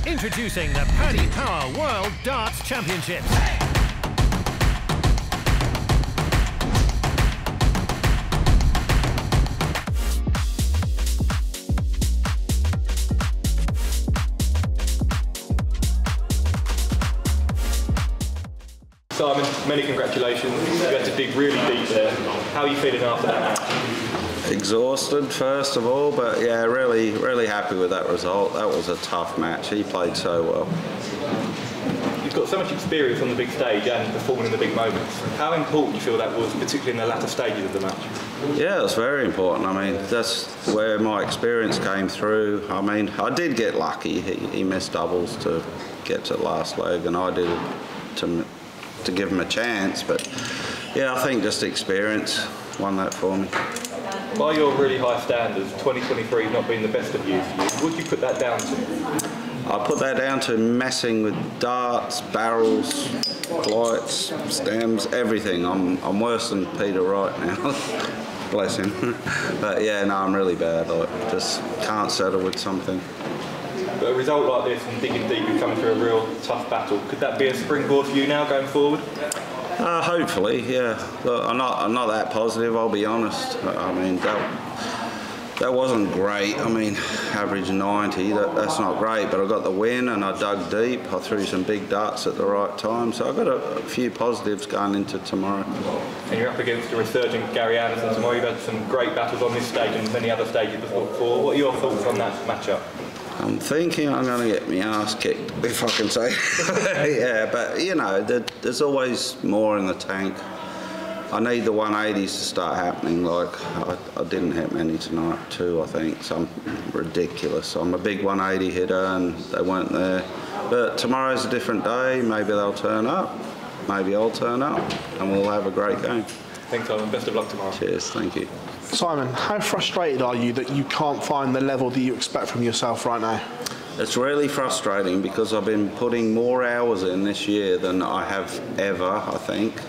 Introducing the Paddy Power World Darts Championships. Simon, many congratulations. You had to dig really deep there. How are you feeling after that match? Exhausted, first of all, but yeah, really happy with that result. That was a tough match. He played so well. You've got so much experience on the big stage and performing in the big moments. How important do you feel that was, particularly in the latter stages of the match? Yeah, it was very important. I mean, that's where my experience came through. I mean, I did get lucky. He missed doubles to get to the last leg, and I did it to give him a chance, but yeah, I think just experience won that for me. By your really high standards, 2023 not being the best of years for you, what do you put that down to? I put that down to messing with darts, barrels, flights, stems, everything. I'm worse than Peter Wright now, bless him. But yeah, no, I'm really bad. I just can't settle with something. But a result like this and digging deep and coming through a real tough battle, could that be a springboard for you now going forward? Hopefully, yeah. Look, I'm not that positive, I'll be honest. I mean, that wasn't great. I mean, average 90, that's not great, but I got the win and I dug deep. I threw some big darts at the right time, so I've got a few positives going into tomorrow. And you're up against a resurgent Gary Anderson tomorrow. You've had some great battles on this stage and many other stages before. What are your thoughts on that matchup? I'm thinking I'm going to get my ass kicked, if I can say. Yeah, but you know, there's always more in the tank. I need the 180s to start happening. Like, I didn't hit many tonight, 2 I think, so I'm ridiculous. I'm a big 180 hitter and they weren't there. But tomorrow's a different day, maybe they'll turn up, maybe I'll turn up, and we'll have a great game. Thanks, Simon. Best of luck tomorrow. Cheers, thank you. Simon, how frustrated are you that you can't find the level that you expect from yourself right now? It's really frustrating because I've been putting more hours in this year than I have ever, I think.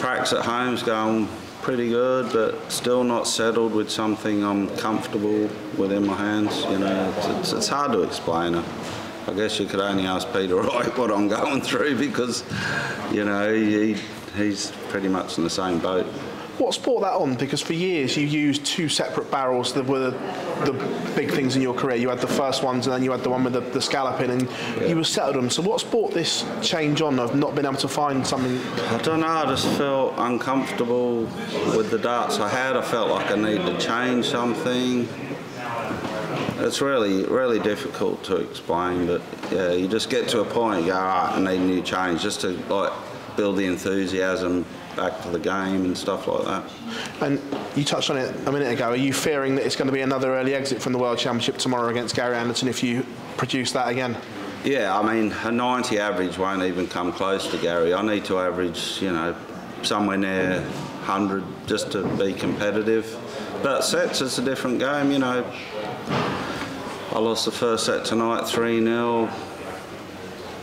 Practice at home's going pretty good, but still not settled with something I'm comfortable with in my hands. You know, it's hard to explain it. I guess you could only ask Peter Wright what I'm going through because, you know, he's pretty much in the same boat. What's brought that on? Because for years you used 2 separate barrels that were the big things in your career. You had the first ones and then you had the one with the scalloping, and yeah, you were settled on. So what's brought this change on of not being able to find something? I don't know, I just felt uncomfortable with the darts I had. I felt like I needed to change something. It's really difficult to explain, but yeah, you just get to a point you go, all right, I need a new change, just to like build the enthusiasm back to the game and stuff like that. And you touched on it a minute ago. Are you fearing that it's going to be another early exit from the World Championship tomorrow against Gary Anderson if you produce that again? Yeah, I mean, a 90 average won't even come close to Gary. I need to average, you know, somewhere near 100 just to be competitive. But sets, it's a different game, you know. I lost the first set tonight 3-0.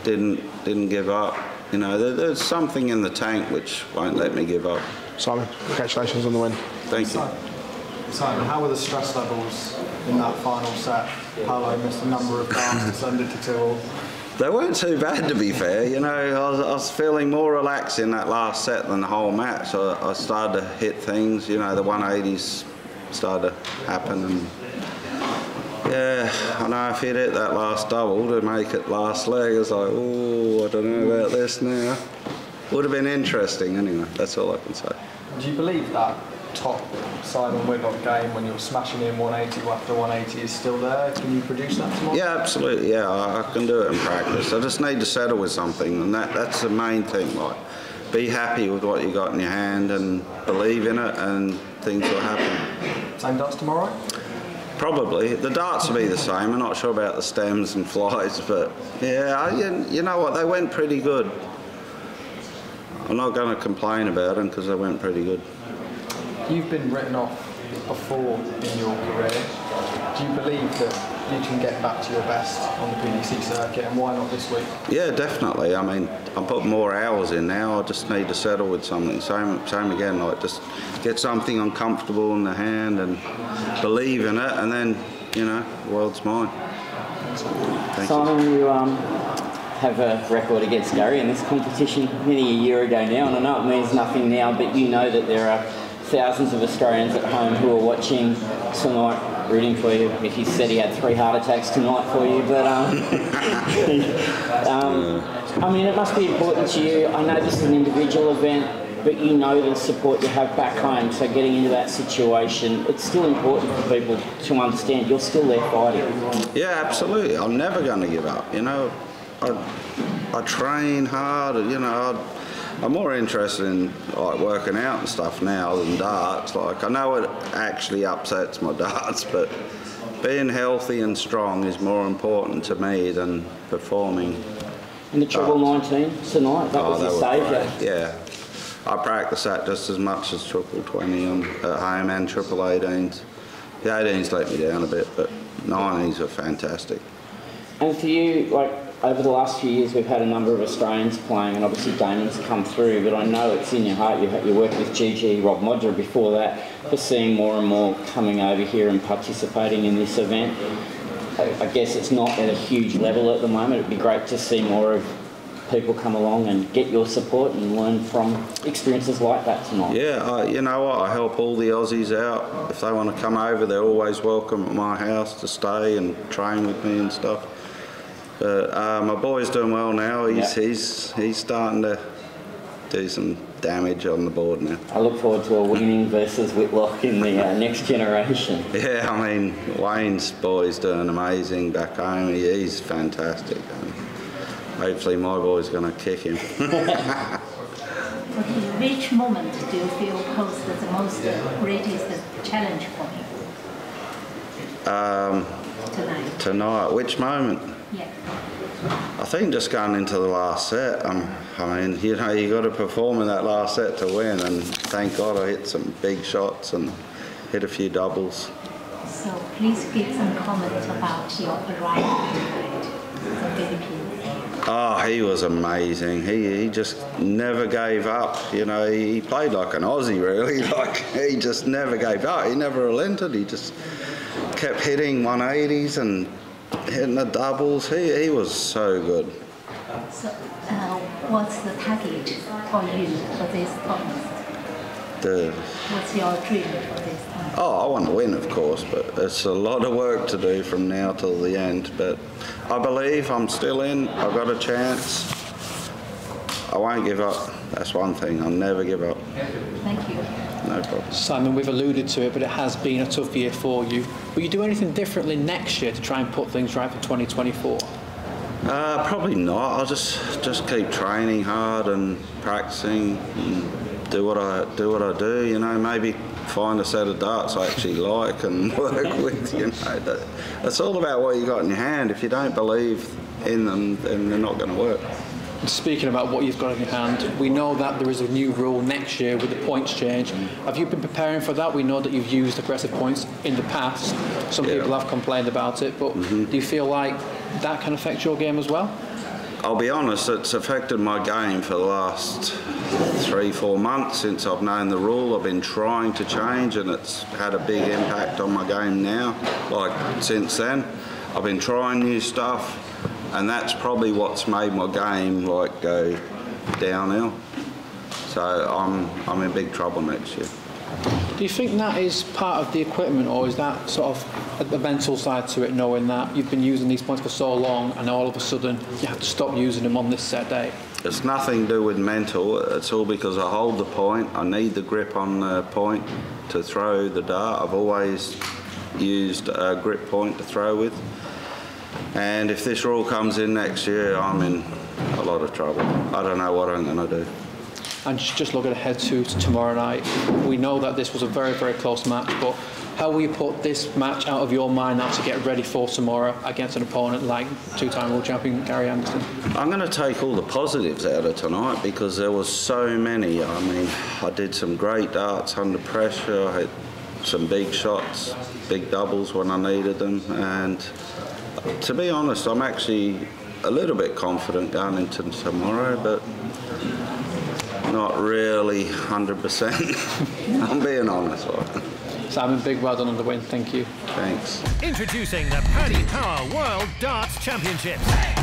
Didn't give up. You know, there's something in the tank which won't let me give up. Simon, congratulations on the win. Thank you. Simon, how were the stress levels in that final set? Paolo missed a number of darts to send it to 2-all. They weren't too bad, to be fair. You know, I was feeling more relaxed in that last set than the whole match. I started to hit things, you know, the 180s started to happen. And yeah, I know if he'd hit that last double to make it last leg, I was like, oh, I don't know about this now. Would have been interesting anyway, that's all I can say. Do you believe that top Simon Whitlock game when you're smashing in 180 after 180 is still there? Can you produce that tomorrow? Yeah, absolutely, yeah, I can do it in practice. I just need to settle with something, and that's the main thing. Like, be happy with what you got in your hand and believe in it, and things will happen. Same darts tomorrow? Probably. The darts will be the same. I'm not sure about the stems and flies, but yeah, you know what, they went pretty good. I'm not going to complain about them because they went pretty good. You've been written off before in your career. Do you believe that you can get back to your best on the PDC circuit, and why not this week? Yeah, definitely. I mean, I'm putting more hours in now. I just need to settle with something. Same again, like just get something uncomfortable in the hand and believe in it, and then, you know, the world's mine. Simon, you have a record against Gary in this competition nearly a year ago now, and I know it means nothing now, but you know that there are thousands of Australians at home who are watching tonight, rooting for you. He said he had 3 heart attacks tonight for you, but I mean, it must be important to you. I know this is an individual event, but you know the support you have back home, so getting into that situation, it's still important for people to understand you're still there fighting. Yeah, absolutely. I'm never going to give up, you know. I train hard, you know. I'm more interested in like working out and stuff now than darts. Like, I know it actually upsets my darts, but being healthy and strong is more important to me than performing. And the treble 19 tonight, that was your saviour. Yeah. I practice that just as much as triple 20 at home and triple 18s. The 18s let me down a bit, but 90s are fantastic. And for you, like, over the last few years, we've had a number of Australians playing, and obviously Damon's come through, but I know it's in your heart. You worked with GG, Rob Modra before that, for seeing more and more coming over here and participating in this event. I guess it's not at a huge level at the moment. It'd be great to see more of people come along and get your support and learn from experiences like that tonight. Yeah, you know what, I help all the Aussies out. If they want to come over, they're always welcome at my house to stay and train with me and stuff. But my boy's doing well now. He's starting to do some damage on the board now. I look forward to a winning versus Whitlock in the next generation. Yeah, I mean, Wayne's boy's doing amazing back home. He's fantastic. Hopefully my boy's going to kick him. Okay, which moment do you feel posed the most greatest challenge for you? Tonight, which moment? Yeah. I think just going into the last set. I mean, you know, you got to perform in that last set to win, and thank God I hit some big shots and hit a few doubles. So please give some comments about your arrival tonight in the Philippines. Oh, he was amazing. He just never gave up. You know, he played like an Aussie, really. Like, he just never gave up. He never relented. He just kept hitting 180s and hitting the doubles. He was so good. So, what's the target for you for this tournament? What's your dream for this tournament? Oh, I want to win, of course, but it's a lot of work to do from now till the end. But I believe I'm still in. I've got a chance. I won't give up. That's one thing. I'll never give up. Thank you. No problem. Simon, we've alluded to it, but it has been a tough year for you. Will you do anything differently next year to try and put things right for 2024? Probably not. I'll just keep training hard and practicing and do what I do. You know, maybe find a set of darts I actually like and work with. You know, it's all about what you got in your hand. If you don't believe in them, then they're not going to work. Speaking about what you've got in your hand, we know that there is a new rule next year with the points change. Have you been preparing for that? We know that you've used aggressive points in the past. Some people have complained about it, but do you feel like that can affect your game as well? I'll be honest, it's affected my game for the last 3-4 months since I've known the rule. I've been trying to change and it's had a big impact on my game now. Like, since then, I've been trying new stuff. And that's probably what's made my game like go downhill. So I'm in big trouble next year. Do you think that is part of the equipment, or is that sort of the mental side to it, knowing that you've been using these points for so long and all of a sudden you have to stop using them on this set day? It's nothing to do with mental. It's all because I hold the point. I need the grip on the point to throw the dart. I've always used a grip point to throw with. And if this rule comes in next year, I'm in a lot of trouble. I don't know what I'm going to do. And just looking ahead to tomorrow night, we know that this was a very, very close match, but how will you put this match out of your mind now to get ready for tomorrow against an opponent like two-time world champion Gary Anderson? I'm going to take all the positives out of tonight because there was so many. I mean, I did some great darts under pressure. I hit some big shots, big doubles when I needed them, and to be honest, I'm actually a little bit confident going into tomorrow, but not really 100%. I'm being honest. Simon, big well done on the win. Thank you. Thanks. Introducing the Paddy Power World Darts Championships.